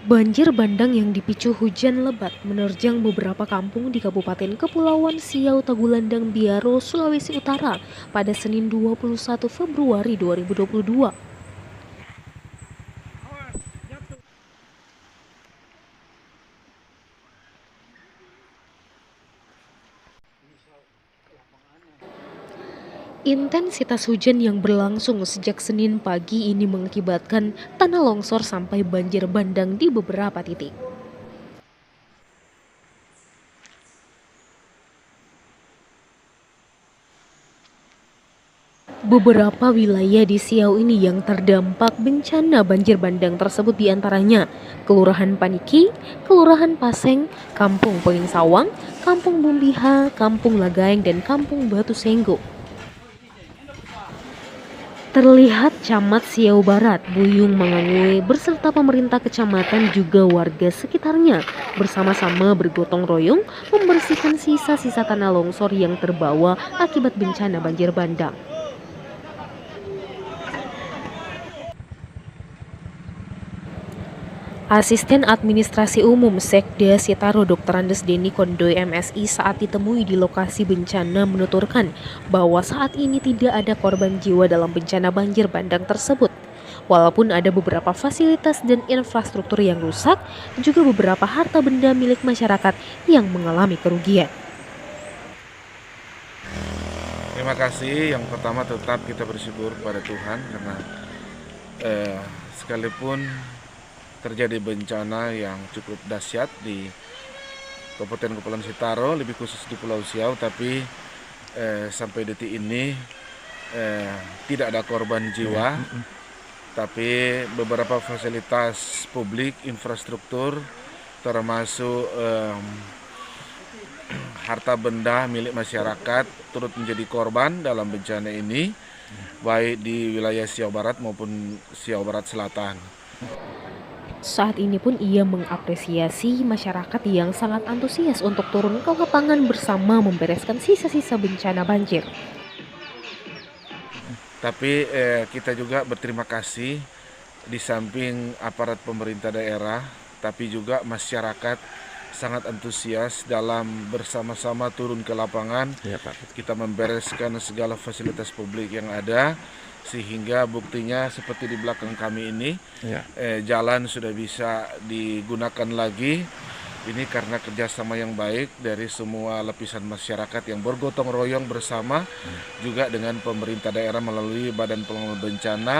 Banjir bandang yang dipicu hujan lebat menerjang beberapa kampung di Kabupaten Kepulauan Siau Tagulandang Biaro, Sulawesi Utara pada Senin 21 Februari 2022. Intensitas hujan yang berlangsung sejak Senin pagi ini mengakibatkan tanah longsor sampai banjir bandang di beberapa titik. Beberapa wilayah di Siau ini yang terdampak bencana banjir bandang tersebut diantaranya Kelurahan Paniki, Kelurahan Paseng, Kampung Peling Sawang, Kampung Bumbiha, Kampung Lagaeng, dan Kampung Batu Senggo. Terlihat Camat Siau Barat, Buyung Mangangue beserta pemerintah kecamatan juga warga sekitarnya bersama-sama bergotong royong membersihkan sisa-sisa tanah longsor yang terbawa akibat bencana banjir bandang. Asisten Administrasi Umum Sekda Sitaro Dr. Andes Deni Kondoy MSI saat ditemui di lokasi bencana menuturkan bahwa saat ini tidak ada korban jiwa dalam bencana banjir bandang tersebut. Walaupun ada beberapa fasilitas dan infrastruktur yang rusak, juga beberapa harta benda milik masyarakat yang mengalami kerugian. Terima kasih. Yang pertama tetap kita bersyukur kepada Tuhan karena sekalipun terjadi bencana yang cukup dahsyat di Kabupaten Kepulauan Sitaro, lebih khusus di Pulau Siau, tapi sampai detik ini tidak ada korban jiwa, tapi beberapa fasilitas publik, infrastruktur, termasuk harta benda milik masyarakat turut menjadi korban dalam bencana ini, baik di wilayah Siau Barat maupun Siau Barat Selatan. Saat ini pun ia mengapresiasi masyarakat yang sangat antusias untuk turun ke lapangan bersama membereskan sisa-sisa bencana banjir. Tapi kita juga berterima kasih di samping aparat pemerintah daerah, tapi juga masyarakat sangat antusias dalam bersama-sama turun ke lapangan. Ya, Pak. Kita membereskan segala fasilitas publik yang ada, sehingga buktinya seperti di belakang kami ini, ya. Jalan sudah bisa digunakan lagi. Ini karena kerjasama yang baik dari semua lapisan masyarakat yang bergotong royong bersama, juga dengan pemerintah daerah melalui Badan Penanggulangan Bencana,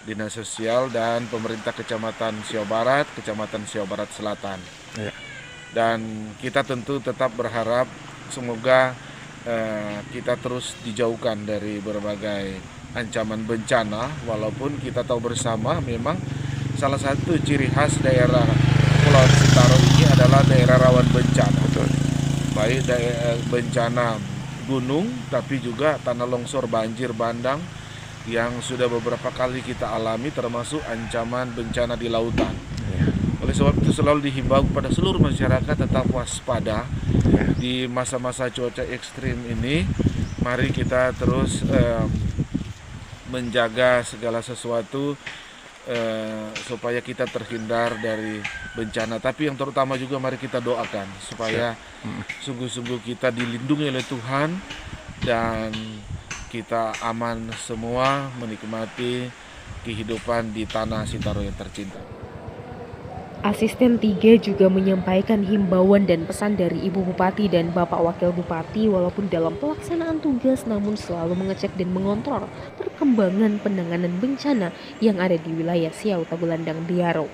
Dinas Sosial, dan pemerintah Kecamatan Siau Barat, Kecamatan Siau Barat Selatan. Ya. Dan kita tentu tetap berharap semoga kita terus dijauhkan dari berbagai ancaman bencana, walaupun kita tahu bersama memang salah satu ciri khas daerah Pulau Sitaro ini adalah daerah rawan bencana. Betul. Baik bencana gunung, tapi juga tanah longsor, banjir bandang yang sudah beberapa kali kita alami, termasuk ancaman bencana di lautan. Oleh sebab itu selalu dihimbau kepada seluruh masyarakat tetap waspada di masa-masa cuaca ekstrim ini. Mari kita terus menjaga segala sesuatu supaya kita terhindar dari bencana. Tapi yang terutama juga mari kita doakan supaya sungguh-sungguh kita dilindungi oleh Tuhan dan kita aman semua menikmati kehidupan di tanah Sitaro yang tercinta. Asisten 3 juga menyampaikan himbauan dan pesan dari Ibu Bupati dan Bapak Wakil Bupati walaupun dalam pelaksanaan tugas namun selalu mengecek dan mengontrol perkembangan penanganan bencana yang ada di wilayah Siau Tagulandang Biaro.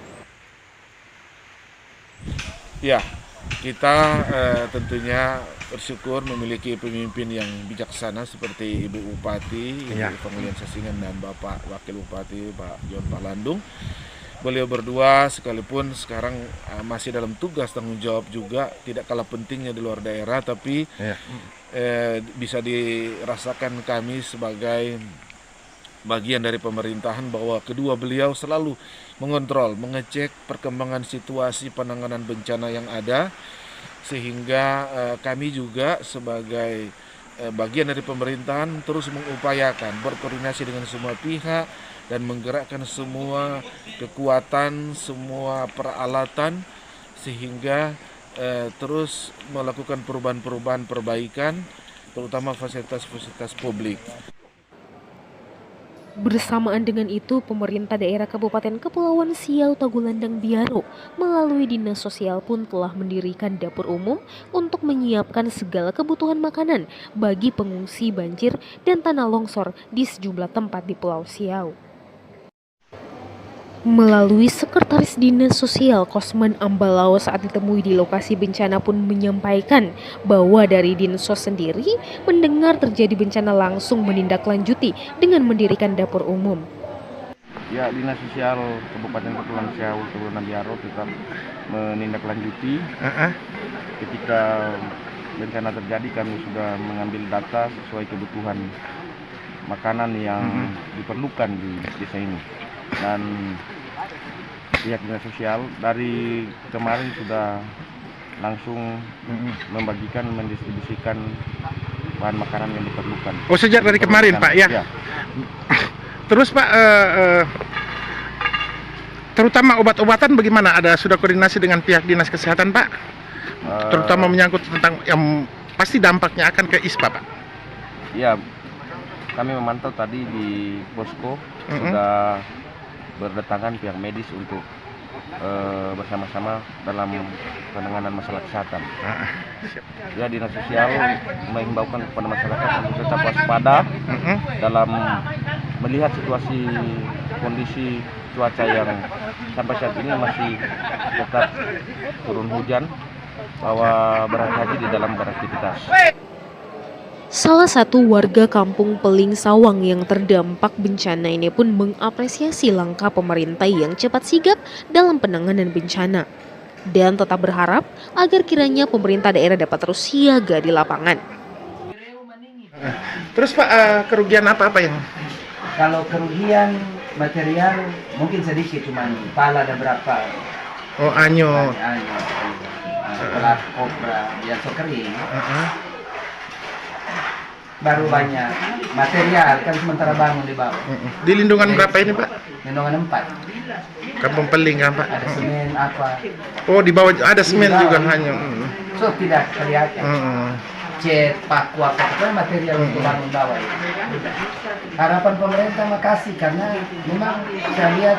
Ya, kita tentunya bersyukur memiliki pemimpin yang bijaksana seperti Ibu Bupati, Ibu Pangilian Sasingan, dan Bapak Wakil Bupati Pak John Palandung. Beliau berdua sekalipun sekarang masih dalam tugas tanggung jawab juga tidak kalah pentingnya di luar daerah, tapi bisa dirasakan kami sebagai bagian dari pemerintahan bahwa kedua beliau selalu mengontrol, mengecek perkembangan situasi penanganan bencana yang ada, sehingga kami juga sebagai bagian dari pemerintahan terus mengupayakan berkoordinasi dengan semua pihak dan menggerakkan semua kekuatan, semua peralatan sehingga terus melakukan perubahan-perubahan perbaikan terutama fasilitas-fasilitas publik. Bersamaan dengan itu, pemerintah daerah Kabupaten Kepulauan Siau Tagulandang Biaro melalui Dinas Sosial pun telah mendirikan dapur umum untuk menyiapkan segala kebutuhan makanan bagi pengungsi banjir dan tanah longsor di sejumlah tempat di Pulau Siau. Melalui Sekretaris Dinas Sosial Kosman Ambalao saat ditemui di lokasi bencana pun menyampaikan bahwa dari Dinsos sendiri mendengar terjadi bencana langsung menindaklanjuti dengan mendirikan dapur umum. Ya, Dinas Sosial Kabupaten Kepulauan Siau Tagulandang Biaro tetap menindaklanjuti. Ketika bencana terjadi kami sudah mengambil data sesuai kebutuhan makanan yang diperlukan di desa ini. Dan pihak Dinas Sosial dari kemarin sudah langsung membagikan, mendistribusikan bahan makanan yang diperlukan. Oh, sejak dari kemarin Pak ya? Ya. Terus Pak, terutama obat-obatan bagaimana? Ada sudah koordinasi dengan pihak Dinas Kesehatan Pak? Terutama menyangkut tentang yang pasti dampaknya akan ke ISPA Pak? Ya, kami memantau tadi di posko sudah berdatangan pihak medis untuk bersama-sama dalam penanganan masalah kesehatan. Ya, Dinas Sosial mengimbaukan kepada masyarakat untuk tetap waspada dalam melihat situasi kondisi cuaca yang sampai saat ini masih tetap turun hujan, bahwa berhati-hati di dalam beraktivitas. Salah satu warga kampung Peling Sawang yang terdampak bencana ini pun mengapresiasi langkah pemerintah yang cepat sigap dalam penanganan bencana dan tetap berharap agar kiranya pemerintah daerah dapat terus siaga di lapangan. Terus Pak, kerugian apa yang? Kalau kerugian material mungkin sedikit, cuman pala ada berapa? Oh, anyo. Pelat kopra yang kering. Baru banyak material kan sementara bangun di bawah. Di lindungan berapa ini Pak? Lindungan 4. Kampung Peling kan Pak? Ada semen apa? Oh, di bawah ada semen juga hanya. So tidak kelihatan. Cat, paku apa pokoknya material untuk bangun bawah. Harapan pemerintah makasih karena memang saya lihat,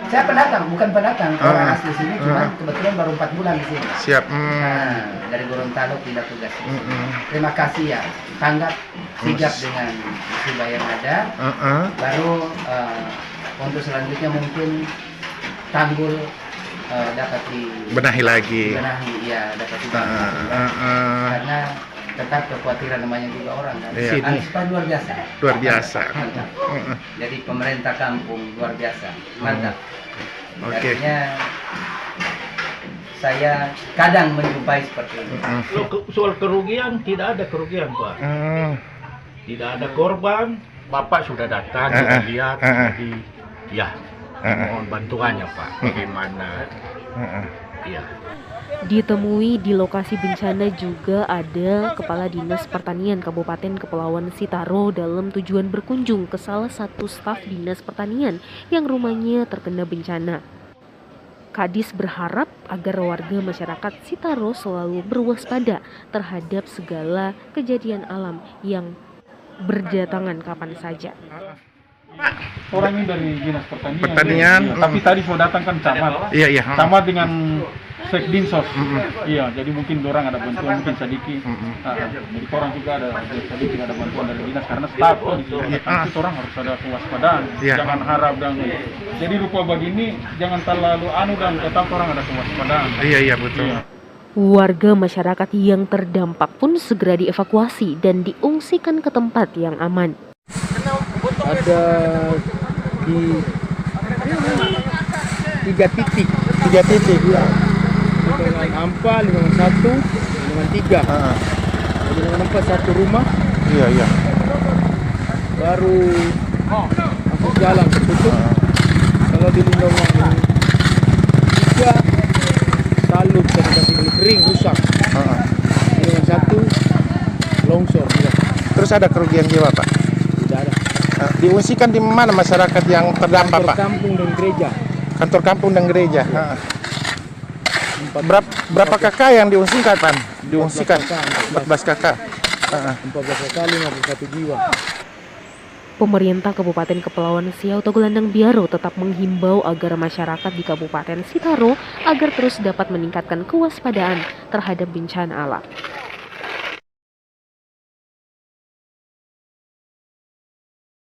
saya pendatang bukan pendatang, orang asli sini, cuman kebetulan baru 4 bulan di sini. Siap. Nah, dari Gorontalo pindah tugas. Terima kasih ya, tanggap sigap dengan musibah yang ada. Baru untuk selanjutnya mungkin tanggul dapat benahi lagi. Ya, dapat dibenahi. Karena tetap kekhawatiran namanya juga orang kan. Anspa luar biasa. Luar biasa. Mantap. Jadi pemerintah kampung luar biasa. Mantap. Oke. Artinya saya kadang menjumpai seperti ini. Soal kerugian, tidak ada kerugian Pak. Tidak ada korban. Bapak sudah datang, sudah lihat. Jadi ya, mohon bantuannya Pak. Bagaimana? Iya. Ditemui di lokasi bencana juga ada Kepala Dinas Pertanian Kabupaten Kepulauan Sitaro dalam tujuan berkunjung ke salah satu staf Dinas Pertanian yang rumahnya terkena bencana. Kadis berharap agar warga masyarakat Sitaro selalu berwaspada terhadap segala kejadian alam yang berdatangan kapan saja. Orang ini dari Dinas Pertanian. Pertanian. Tapi tadi mau datang kan camat. Iya. Camat dengan Sekdinsos. Iya, jadi mungkin orang ada bantuan, mungkin sedikit. Jadi orang juga ada sedikit ada bantuan dari dinas karena staf di sini. Itu orang harus ada kewaspadaan. Jangan harap dan jadi rupa begini jangan terlalu dan tetap orang ada kewaspadaan. Iya betul. Iya. Warga masyarakat yang terdampak pun segera dievakuasi dan diungsikan ke tempat yang aman. Ada di 3 titik ya. Lingkungan Ampa, lingkungan 1, lingkungan 3. Jadi lingkungan 4 satu rumah. Iya. Baru masuk jalan tertutup. Kalau di lingkungan 3 salub dan kasih kering rusak. Lingkungan 1 longsor juga. terus ada kerugian jiwa, Pak? Tidak ada. Diungsikan di mana masyarakat yang terdampak, Kantor Pak? kampung dan gereja. Kantor kampung dan gereja. Berapa kakak yang diungsikan, Pak? Diungsikan 14 kakak. 14 kali 51 jiwa. Pemerintah Kabupaten Kepulauan Siau Tagulandang Biaro tetap menghimbau agar masyarakat di Kabupaten Sitaro agar terus dapat meningkatkan kewaspadaan terhadap bencana alam.